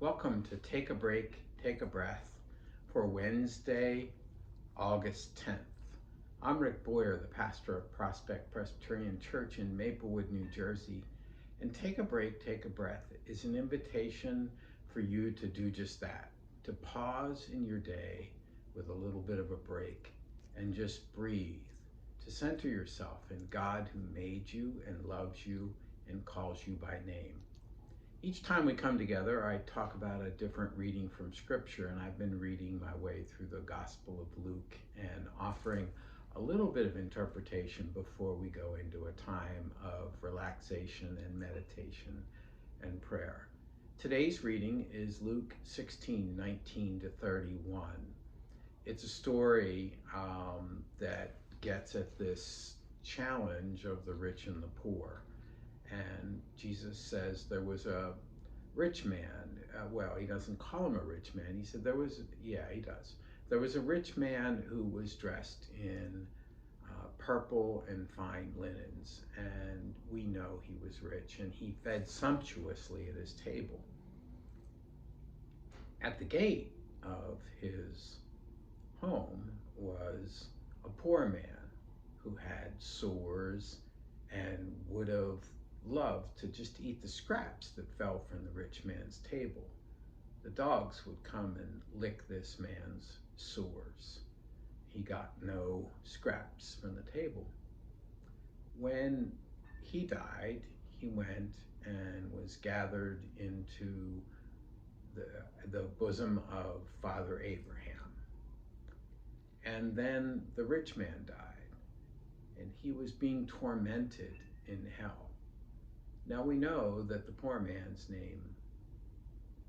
Welcome to Take a Break, Take a Breath for Wednesday, August 10th. I'm Rick Boyer, the pastor of Prospect Presbyterian Church in Maplewood, New Jersey. And Take a Break, Take a Breath is an invitation for you to do just that, to pause in your day with a little bit of a break and just breathe, to center yourself in God who made you and loves you and calls you by name. Each time we come together, I talk about a different reading from Scripture, and I've been reading my way through the Gospel of Luke and offering a little bit of interpretation before we go into a time of relaxation and meditation and prayer. Today's reading is Luke 16:19 to 31. It's a story that gets at this challenge of the rich and the poor. And Jesus says there was a rich man. Well, he doesn't call him a rich man. He said he does. There was a rich man who was dressed in purple and fine linens, and we know he was rich, and he fed sumptuously at his table. At the gate of his home was a poor man who had sores and would have loved to just eat the scraps that fell from the rich man's table. The dogs would come and lick this man's sores. He got no scraps from the table. When he died, he went and was gathered into the bosom of Father Abraham. And then the rich man died, and he was being tormented in hell. Now we know that the poor man's name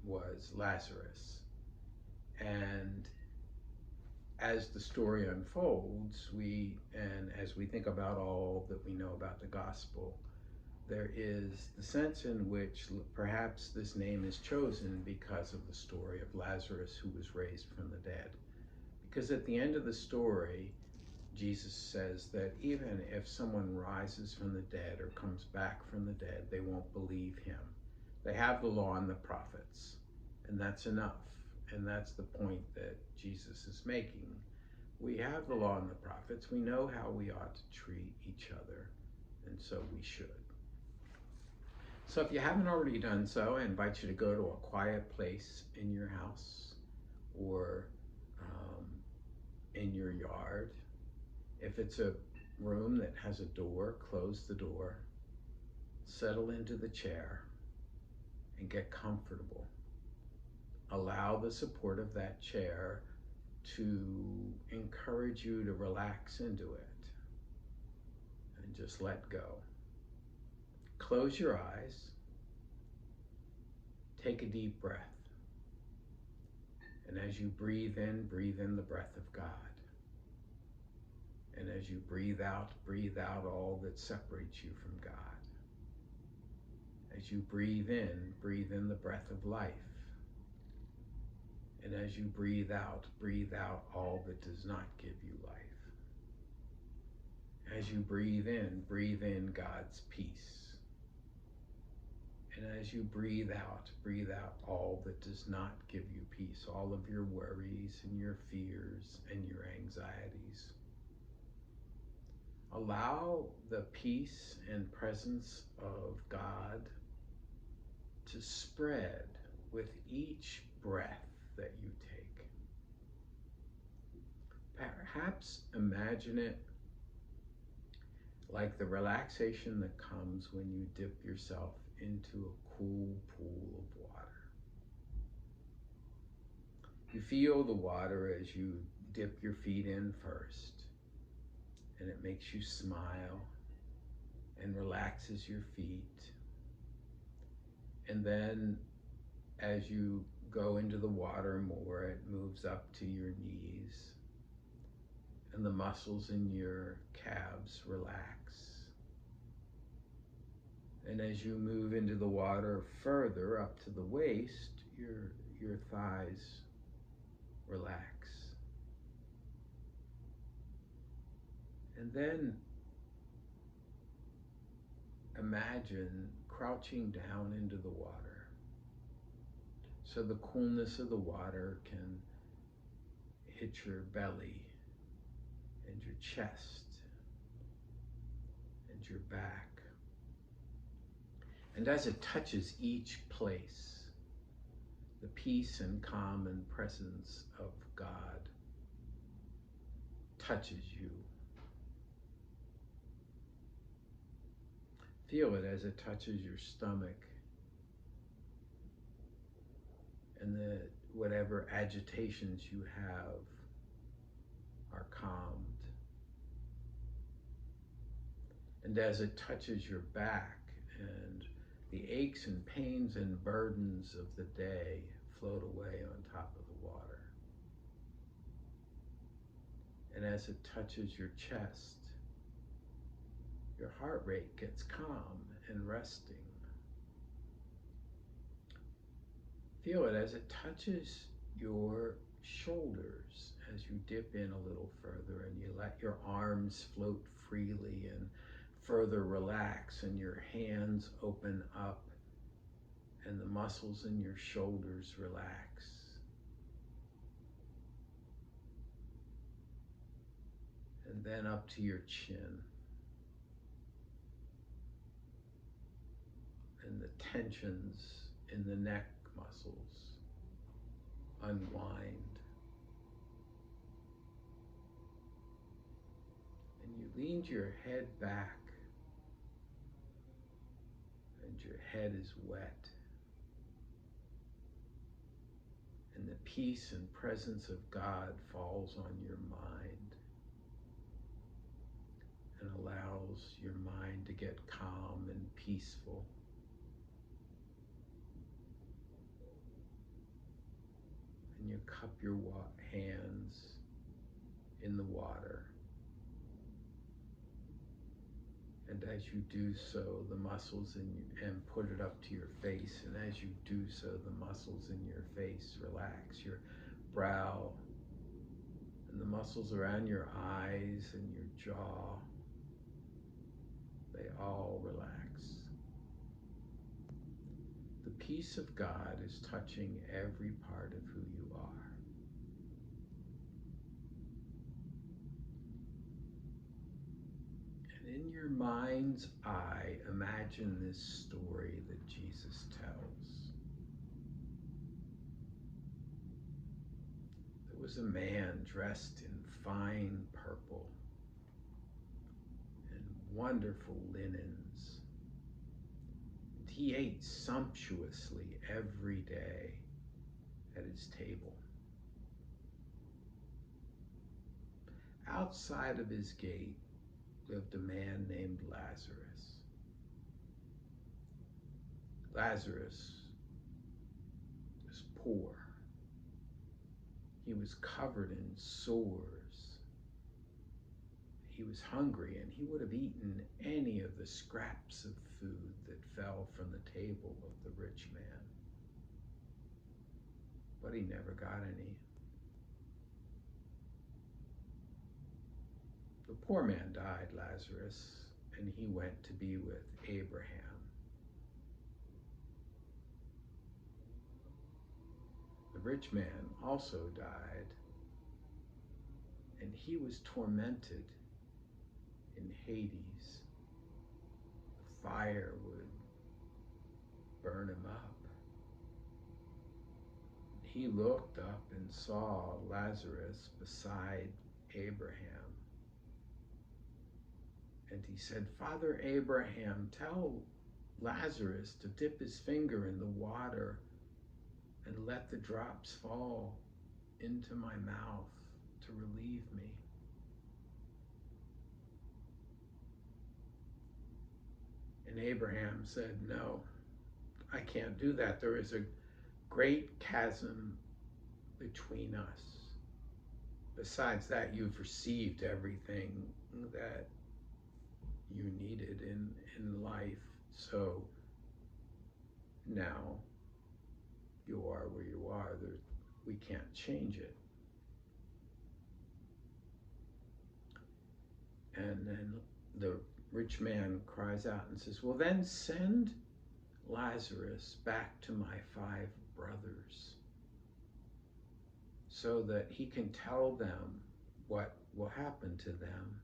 was Lazarus. And as the story unfolds, as we think about all that we know about the gospel, there is the sense in which perhaps this name is chosen because of the story of Lazarus who was raised from the dead. Because at the end of the story, Jesus says that even if someone rises from the dead or comes back from the dead, they won't believe him. They have the law and the prophets, and that's enough. And that's the point that Jesus is making. We have the law and the prophets. We know how we ought to treat each other, and so we should. So if you haven't already done so, I invite you to go to a quiet place in your house or in your yard. If it's a room that has a door, close the door, settle into the chair, and get comfortable. Allow the support of that chair to encourage you to relax into it and just let go. Close your eyes. Take a deep breath. And as you breathe in the breath of God. And as you breathe out all that separates you from God. As you breathe in the breath of life. And as you breathe out all that does not give you life. As you breathe in God's peace. And as you breathe out all that does not give you peace, all of your worries and your fears and your anxieties. Allow the peace and presence of God to spread with each breath that you take. Perhaps imagine it like the relaxation that comes when you dip yourself into a cool pool of water. You feel the water as you dip your feet in first, and it makes you smile and relaxes your feet. And then as you go into the water more, it moves up to your knees, and the muscles in your calves relax. And as you move into the water further up to the waist, your thighs relax. And then imagine crouching down into the water so the coolness of the water can hit your belly and your chest and your back. And as it touches each place, the peace and calm and presence of God touches you. Feel it as it touches your stomach, and that whatever agitations you have are calmed. And as it touches your back, and the aches and pains and burdens of the day float away on top of the water. And as it touches your chest, your heart rate gets calm and resting. Feel it as it touches your shoulders as you dip in a little further and you let your arms float freely and further relax, and your hands open up and the muscles in your shoulders relax. And then up to your chin. And the tensions in the neck muscles unwind. And you lean your head back, and your head is wet. And the peace and presence of God falls on your mind and allows your mind to get calm and peaceful. And you cup your hands in the water. And as you do so, the muscles and put it up to your face. And as you do so, the muscles in your face relax. Your brow and the muscles around your eyes and your jaw, they all relax. The peace of God is touching every part of who you are. And in your mind's eye, imagine this story that Jesus tells. There was a man dressed in fine purple and wonderful linens. And he ate sumptuously every day at his table. Outside of his gate lived a man named Lazarus. Lazarus was poor. He was covered in sores. He was hungry, and he would have eaten any of the scraps of food that fell from the table of the rich man. But he never got any. The poor man died, Lazarus, and he went to be with Abraham. The rich man also died, and he was tormented in Hades. The fire would burn him up. He looked up and saw Lazarus beside Abraham. And he said, "Father Abraham, tell Lazarus to dip his finger in the water and let the drops fall into my mouth to relieve me." And Abraham said, "No, I can't do that. There is a great chasm between us. Besides that, you've received everything that you needed in life. So now you are where you are. We can't change it." And then the rich man cries out and says, "Well, then send Lazarus back to my 5 brothers so that he can tell them what will happen to them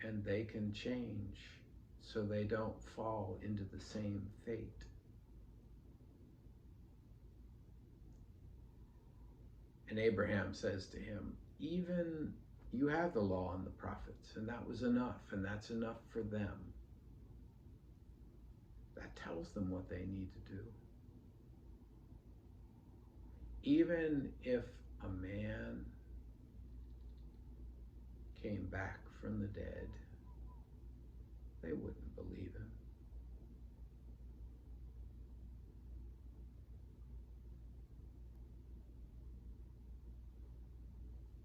and they can change so they don't fall into the same fate. And Abraham says to him, even you have the law and the prophets, and that was enough, and that's enough for them. That tells them what they need to do. Even if a man came back from the dead, they wouldn't believe him.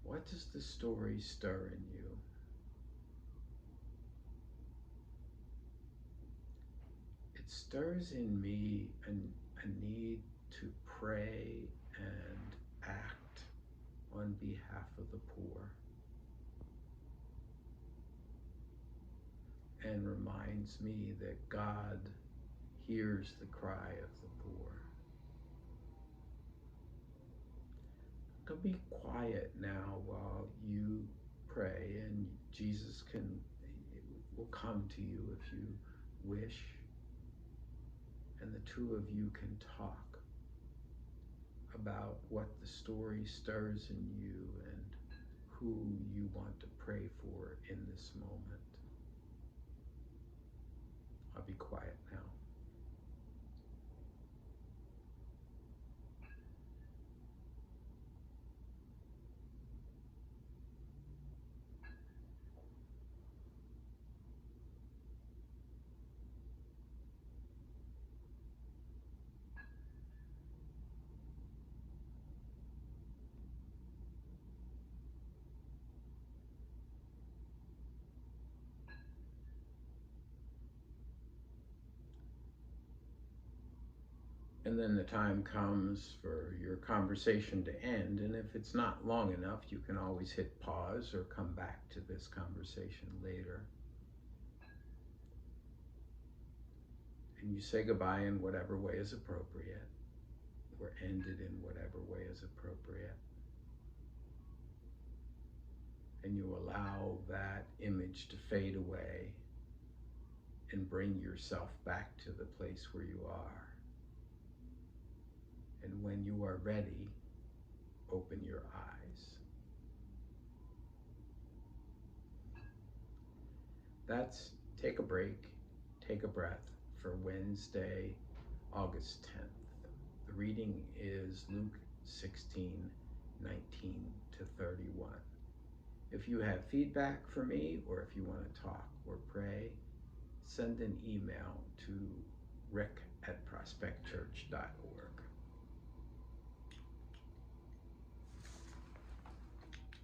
What does the story stir in you? It stirs in me a need to pray and act on behalf of the poor, and reminds me that God hears the cry of the poor. Go be quiet now while you pray, and Jesus will come to you if you wish, and the two of you can talk about what the story stirs in you and who you want to pray for in this moment. I'll be quiet now. And then the time comes for your conversation to end, and if it's not long enough, you can always hit pause or come back to this conversation later. And you say goodbye in whatever way is appropriate, or end it in whatever way is appropriate. And you allow that image to fade away and bring yourself back to the place where you are. And when you are ready, open your eyes. That's Take a Break, Take a Breath for Wednesday, August 10th. The reading is Luke 16:19 to 31. If you have feedback for me, or if you want to talk or pray, send an email to rick@prospectchurch.org.